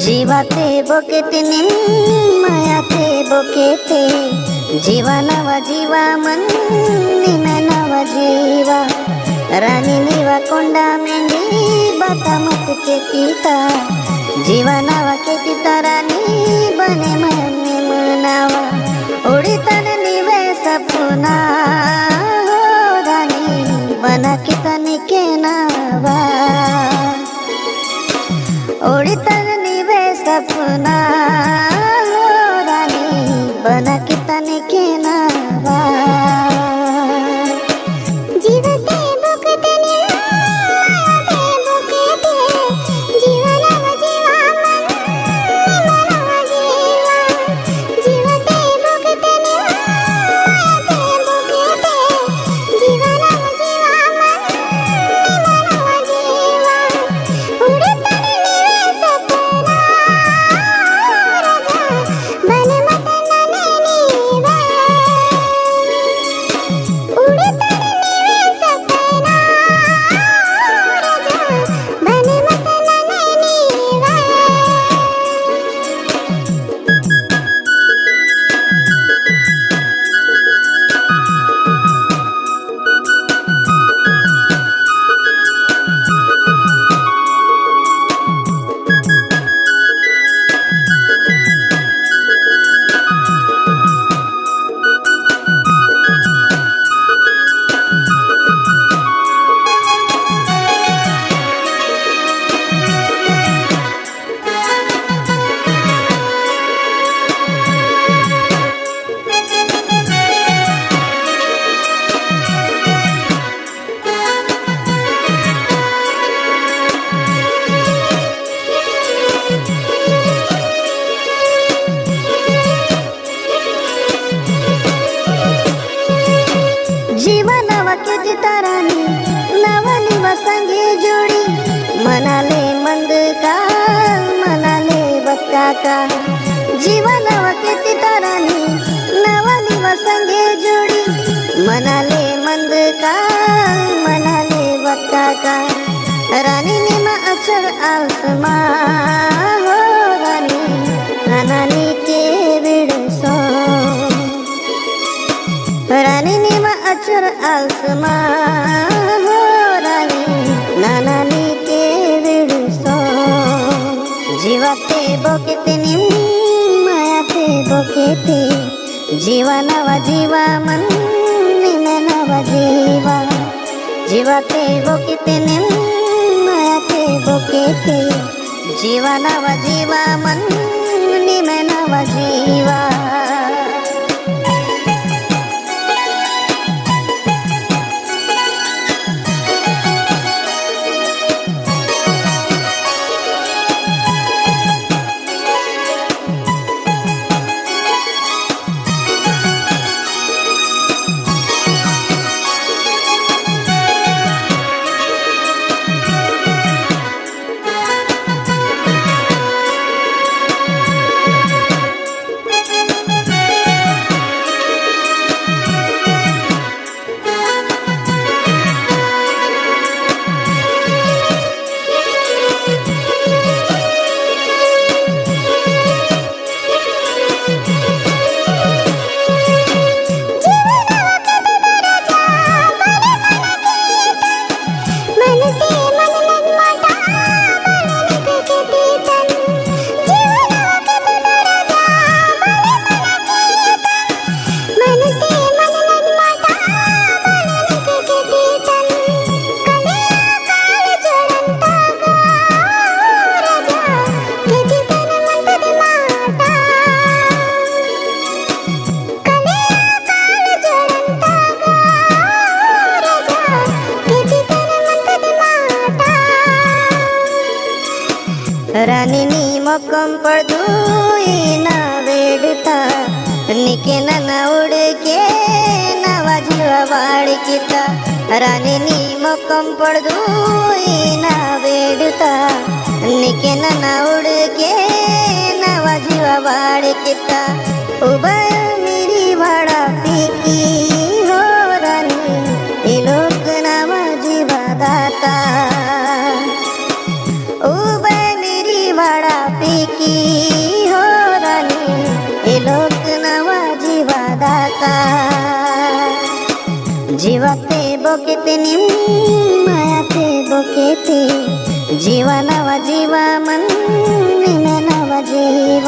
जीवाते बोकेते मायाते बोकेते जीवा नवा जीवा मन निमे नवा जीवा रानी नीवा कोंडा मेंढी बाता मत के पीता जीवा नवा के पिता रानी बने मने मनावा उड़ी तन निवे सपना हो रानी बना के तन के नावा उड़ी तन निवे सपना हो रानी बना के तन के नावा जीवते बुकते मायाते बुकते जीवा नवा जीवा मन नवा जीवा जीवते बुकते मायाते बुकते जीवा नवा जीवा मन नवा जीवा उड़े तन निवे सपना राजा बने मत नने नीवा उड़े तन निवे सपना राजा बने मत नने नीवा जीवनवा के जितारानी नवनी वसंगे जोड़ी मनाले मंद का मनाले बक्का का जीवनवा के जितारानी नवनी वसंगे जोड़ी मनाले मंद का मनाले बक्का का रानी ने मा अक्षर आसमा हो रानी नानी के बिड़सो रानी नीमा अक्षर आसमा हो रानी नानी के विड़सो जीवाते बोकेते मायाते बोकेते जीवा नवा जीवा मन निमे नवा जीवा जीवाते बोकेते मायाते बोकेते जीवा नवा जीवा मन निमे नवा जीवा रानी नी मोकम पड़दू ना वेड़ता निके ना उड़ के नवा जीवा वाड़ किता रानी नी मोकम पड़दू ना वेड़ता निके ना उड़ के नवा जीवा वाड़ किता उबा मेरी वाड़ा पीकी हो रानी ये लोग नवा जीवा दाता उबा मेरी वाड़ा पीकी ಜೀವತೆ ಬೊಕೆತೆ ಮಾಯತೆ ಬೊಕೆತೆ ಜೀವ ನವ ಜೀವ ಮಣ್ಣಿನ ನವ ಜೀವ